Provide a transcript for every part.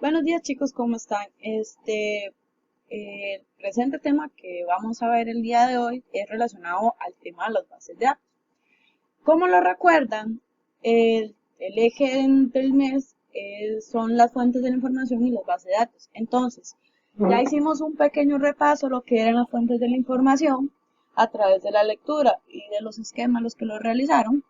Buenos días chicos, ¿cómo están? El presente tema que vamos a ver el día de hoy es relacionado al tema de las bases de datos. Como lo recuerdan, el eje del mes son las fuentes de la información y las bases de datos. Entonces, ya hicimos un pequeño repaso de lo que eran las fuentes de la información a través de la lectura y de los esquemas los que lo realizaron.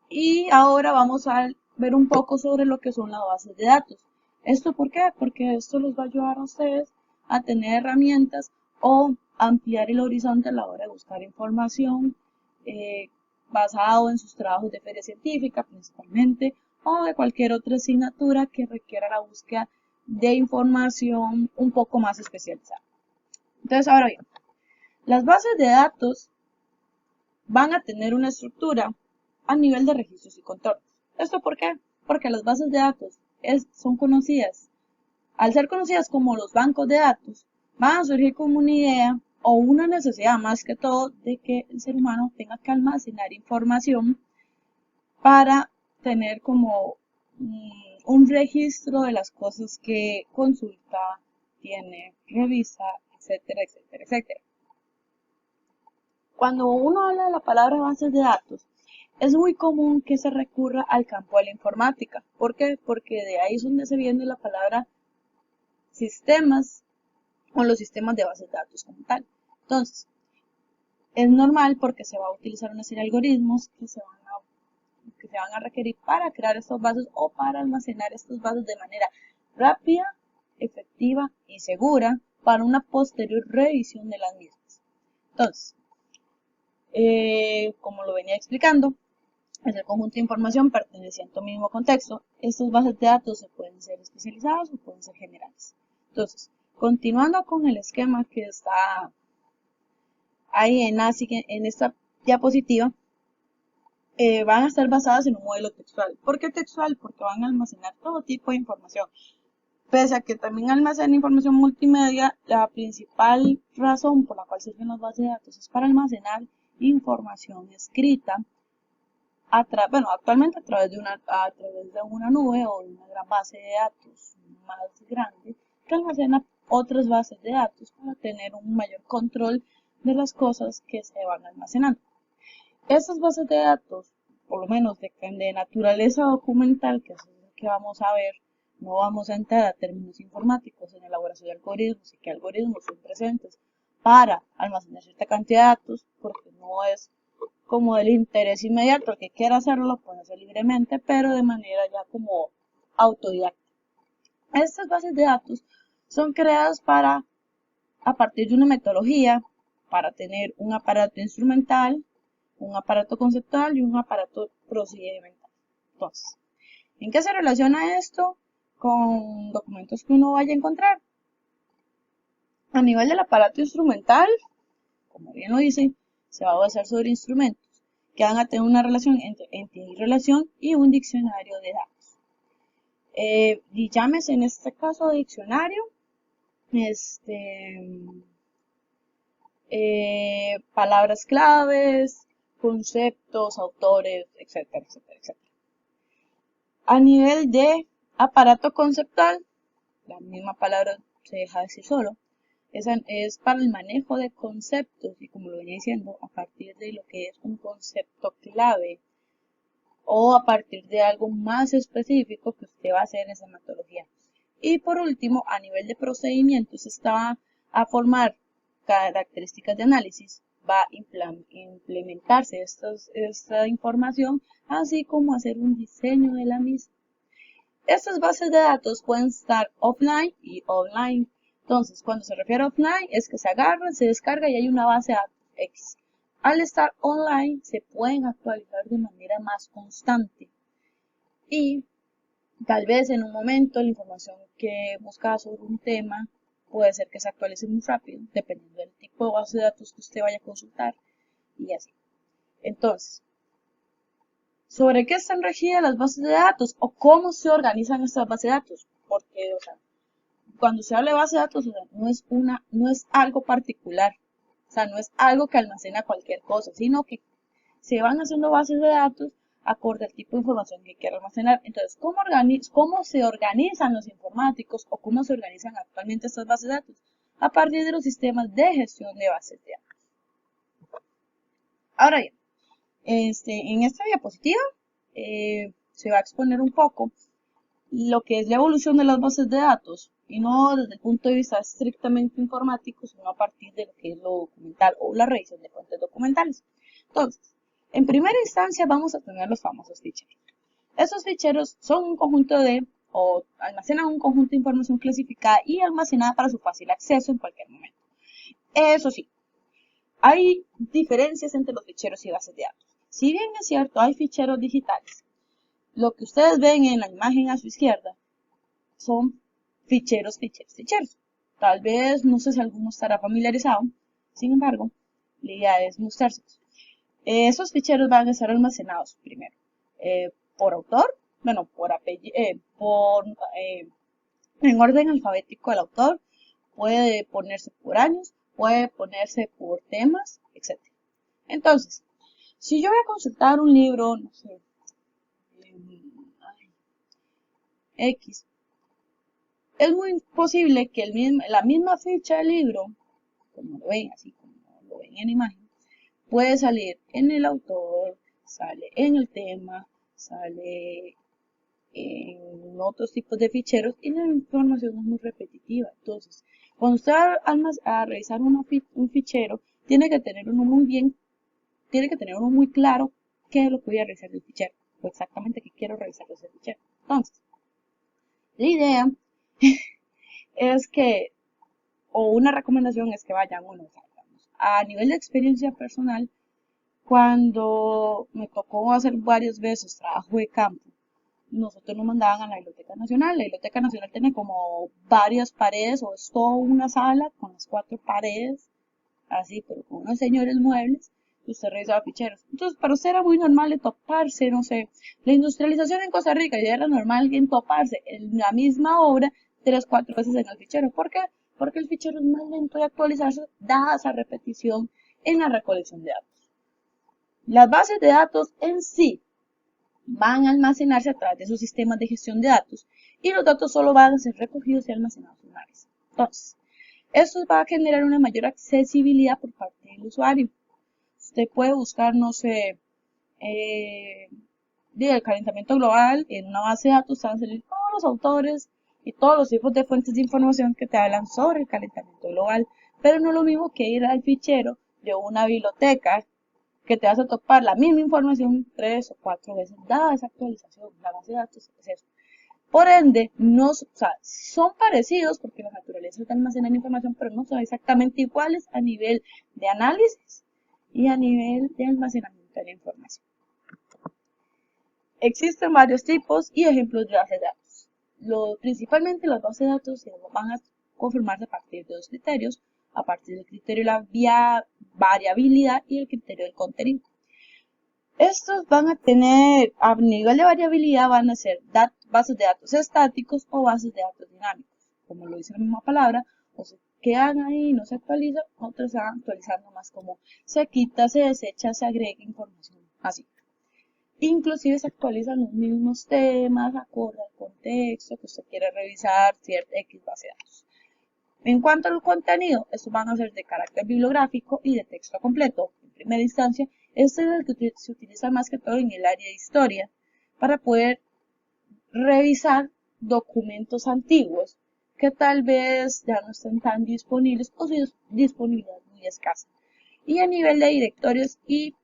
Y ahora vamos a ver un poco sobre lo que son las bases de datos. ¿Esto por qué? Porque esto los va a ayudar a ustedes a tener herramientas o ampliar el horizonte a la hora de buscar información eh, basado en sus trabajos de feria científica principalmente o de cualquier otra asignatura que requiera la búsqueda de información un poco más especializada. Entonces, ahora bien, las bases de datos van a tener una estructura a nivel de registros y controles. ¿Esto por qué? Porque las bases de datos son conocidas. Al ser conocidas como los bancos de datos, van a surgir como una idea o una necesidad más que todo de que el ser humano tenga que almacenar información para tener como un registro de las cosas que consulta, tiene, revisa, etcétera, etcétera, etcétera. Cuando uno habla de la palabra bases de datos, es muy común que se recurra al campo de la informática. ¿Por qué? Porque de ahí es donde se viene la palabra sistemas o los sistemas de bases de datos como tal. Entonces, es normal porque se va a utilizar una serie de algoritmos que se van a requerir para crear estas bases o para almacenar estas bases de manera rápida, efectiva y segura para una posterior revisión de las mismas. Entonces, como lo venía explicando, es el conjunto de información perteneciente a un mismo contexto. Estas bases de datos se pueden ser especializadas o pueden ser generales. Entonces, continuando con el esquema que está ahí en esta diapositiva, van a estar basadas en un modelo textual. ¿Por qué textual? Porque van a almacenar todo tipo de información. Pese a que también almacenan información multimedia, la principal razón por la cual sirven las bases de datos es para almacenar información escrita actualmente a través de una nube o de una gran base de datos más grande que almacena otras bases de datos para tener un mayor control de las cosas que se van almacenando. Estas bases de datos, por lo menos de naturaleza documental, que es lo que vamos a ver, no vamos a entrar a términos informáticos en elaboración de algoritmos y qué algoritmos son presentes para almacenar cierta cantidad de datos, porque no es como del interés inmediato, el que quiera hacerlo lo puede hacer libremente, pero de manera ya como autodidacta. Estas bases de datos son creadas a partir de una metodología, para tener un aparato instrumental, un aparato conceptual y un aparato procedimental. Entonces, ¿en qué se relaciona esto con documentos que uno vaya a encontrar? A nivel del aparato instrumental, como bien lo dice, se va a basar sobre instrumentos que van a tener una relación entre entidad y relación y un diccionario de datos. Y llámese en este caso diccionario, palabras claves, conceptos, autores, etcétera, etcétera, etcétera. A nivel de aparato conceptual, la misma palabra se deja decir solo, es para el manejo de conceptos y como lo venía diciendo, a partir de lo que es un concepto clave o a partir de algo más específico que usted va a hacer en esa metodología. Y por último, a nivel de procedimientos, está a formar características de análisis, va a implementarse esta información, así como hacer un diseño de la misma. Estas bases de datos pueden estar offline y online. Entonces, cuando se refiere a offline, es que se agarra, se descarga y hay una base de datos X. Al estar online, se pueden actualizar de manera más constante. Y tal vez en un momento la información que busca sobre un tema puede ser que se actualice muy rápido, dependiendo del tipo de base de datos que usted vaya a consultar y así. Entonces, ¿sobre qué están regidas las bases de datos o cómo se organizan estas bases de datos? Porque, cuando se habla de base de datos, no es algo particular, no es algo que almacena cualquier cosa, sino que se van haciendo bases de datos acorde al tipo de información que quiere almacenar. Entonces, ¿cómo se organizan los informáticos o cómo se organizan actualmente estas bases de datos? A partir de los sistemas de gestión de bases de datos. Ahora bien, en esta diapositiva se va a exponer un poco lo que es la evolución de las bases de datos, y no desde el punto de vista estrictamente informático, sino a partir de lo que es lo documental o la revisión de fuentes documentales. Entonces, en primera instancia vamos a tener los famosos ficheros. Esos ficheros son un conjunto o almacenan un conjunto de información clasificada y almacenada para su fácil acceso en cualquier momento. Eso sí, hay diferencias entre los ficheros y bases de datos. Si bien es cierto, hay ficheros digitales, lo que ustedes ven en la imagen a su izquierda son ficheros. Tal vez, no sé si alguno estará familiarizado, sin embargo, la idea es mostrárselos. Esos ficheros van a estar almacenados primero por autor, bueno, por apellido, en orden alfabético del autor, puede ponerse por años, puede ponerse por temas, etc. Entonces, si yo voy a consultar un libro, no sé, X, es muy posible que la misma ficha del libro, como lo ven, así como lo ven en imagen, puede salir en el autor, sale en el tema, sale en otros tipos de ficheros y la información es muy repetitiva. Entonces, cuando usted va a revisar un fichero, tiene que tener uno muy claro qué es lo que voy a revisar del fichero, o exactamente qué quiero revisar de ese fichero. Entonces, la idea es que, o una recomendación es que vayan uno, a nivel de experiencia personal, cuando me tocó hacer varias veces trabajo de campo, nosotros nos mandaban a la Biblioteca Nacional. La Biblioteca Nacional tiene como varias paredes, o es toda una sala con las 4 paredes, así, pero con unos señores muebles, y usted revisaba ficheros. Entonces, para usted era muy normal toparse, no sé, la industrialización en Costa Rica, ya era normal en toparse en la misma obra 3, 4 veces en el fichero. ¿Por qué? Porque el fichero es más lento de actualizarse, dada esa repetición en la recolección de datos. Las bases de datos en sí van a almacenarse a través de sus sistemas de gestión de datos y los datos solo van a ser recogidos y almacenados una vez. Entonces, esto va a generar una mayor accesibilidad por parte del usuario. Usted puede buscar, no sé, el calentamiento global en una base de datos, van a salir todos los autores y todos los tipos de fuentes de información que te hablan sobre el calentamiento global, pero no es lo mismo que ir al fichero de una biblioteca que te vas a topar la misma información 3 o 4 veces, dada esa actualización, la base de datos es eso. Por ende, son parecidos porque la naturaleza está almacenando información, pero no son exactamente iguales a nivel de análisis y a nivel de almacenamiento de la información. Existen varios tipos y ejemplos de bases de datos. Principalmente las bases de datos van a conformarse a partir de 2 criterios, a partir del criterio de la variabilidad y el criterio del contenido. Estos van a tener, a nivel de variabilidad, van a ser bases de datos estáticos o bases de datos dinámicos. Como lo dice la misma palabra, o se quedan ahí y no se actualizan, otros se van actualizando más, como se quita, se desecha, se agrega información, así. Inclusive se actualizan los mismos temas, acorde al contexto que usted quiere revisar cierta X base de datos. En cuanto al contenido, estos van a ser de carácter bibliográfico y de texto completo. En primera instancia, este es el que se utiliza más que todo en el área de historia para poder revisar documentos antiguos que tal vez ya no estén tan disponibles o su disponibilidad muy escasa. Y a nivel de directorios y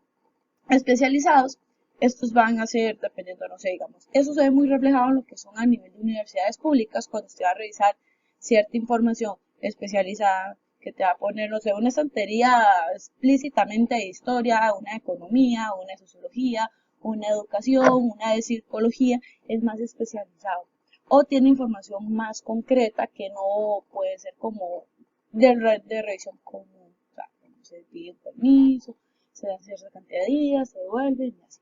especializados, estos van a ser, dependiendo, no sé, digamos, eso se ve muy reflejado en lo que son a nivel de universidades públicas, cuando usted va a revisar cierta información especializada, que te va a poner, no sé, una estantería explícitamente de historia, una de economía, una de sociología, una de educación, una de psicología, es más especializado. O tiene información más concreta que no puede ser como de revisión común. O sea, se pide un permiso, se da cierta cantidad de días, se devuelven y así.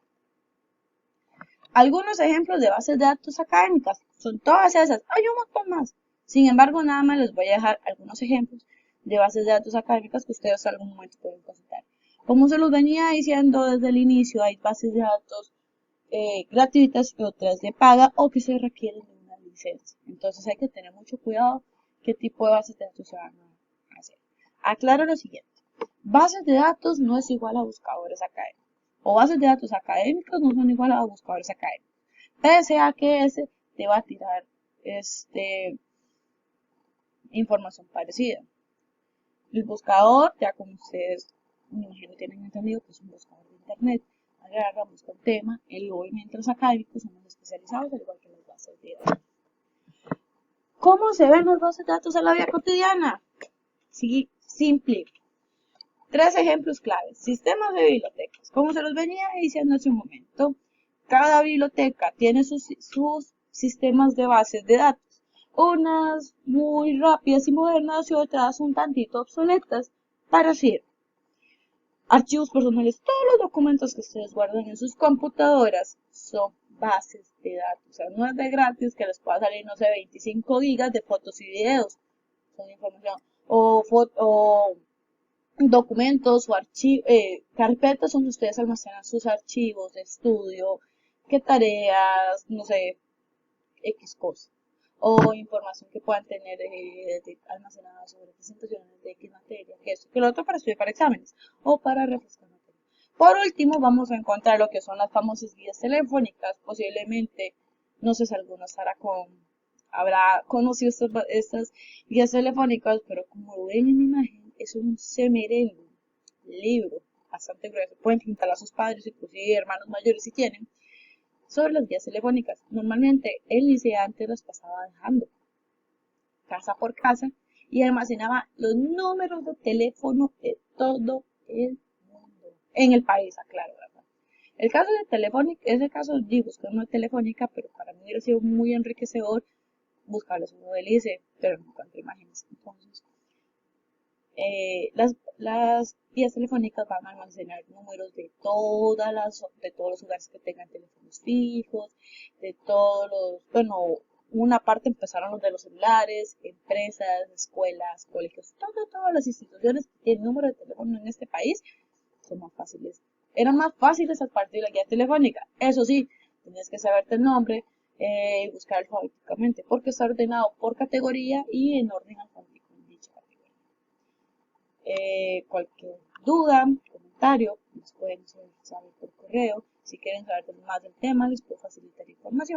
Algunos ejemplos de bases de datos académicas son todas esas. Hay un montón más. Sin embargo, nada más les voy a dejar algunos ejemplos de bases de datos académicas que ustedes en algún momento pueden consultar. Como se los venía diciendo desde el inicio, hay bases de datos gratuitas y otras de paga o que se requieren de una licencia. Entonces hay que tener mucho cuidado qué tipo de bases de datos se van a hacer. Aclaro lo siguiente. Bases de datos no es igual a buscadores académicos. O bases de datos académicos no son igual a buscadores académicos. Pese a que ese te va a tirar información parecida. El buscador, ya como ustedes me imagino tienen entendido que es un buscador de internet. Agarramos con tema, obviamente los académicos somos especializados, al igual que las bases de datos. ¿Cómo se ven las bases de datos en la vida cotidiana? Sí, simple. Tres ejemplos claves. Sistemas de bibliotecas. Como se los venía diciendo hace un momento, cada biblioteca tiene sus sistemas de bases de datos. Unas muy rápidas y modernas y otras un tantito obsoletas. Para decir, archivos personales, todos los documentos que ustedes guardan en sus computadoras son bases de datos. O sea, no es de gratis que les pueda salir, no sé, 25 gigas de fotos y videos. Son información. O documentos o carpetas donde ustedes almacenan sus archivos de estudio, qué tareas, no sé, X cosas. O información que puedan tener almacenada sobre presentaciones de X materia, que esto, que lo otro para estudiar para exámenes o para refrescar materia. Por último, vamos a encontrar lo que son las famosas guías telefónicas. Posiblemente, no sé si alguno habrá conocido estas guías telefónicas, pero como lo ven en mi imagen, es un semerendo, libro bastante grueso. Pueden pintar a sus padres, inclusive hermanos mayores si tienen, sobre las guías telefónicas. Normalmente el licenciante las pasaba dejando casa por casa y almacenaba los números de teléfono de todo el mundo. En el país, aclaro, ¿verdad? El caso de Telefónica, ese caso digo, buscar una telefónica, pero para mí hubiera sido muy enriquecedor buscarles uno del ICE, pero no encontré imágenes. Entonces, las vías telefónicas van a almacenar números de todos los lugares que tengan teléfonos fijos, de todos bueno, una parte empezaron los de los celulares, empresas, escuelas, colegios, todas las instituciones que tienen número de teléfono en este país son más fáciles. Eran más fáciles a partir de la guía telefónica. Eso sí, tenías que saberte el nombre y buscar alfabéticamente, porque está ordenado por categoría y en orden alfabético en dicha categoría. Cualquier duda, comentario, nos pueden saber por correo. Si quieren saber más del tema, les puedo facilitar información.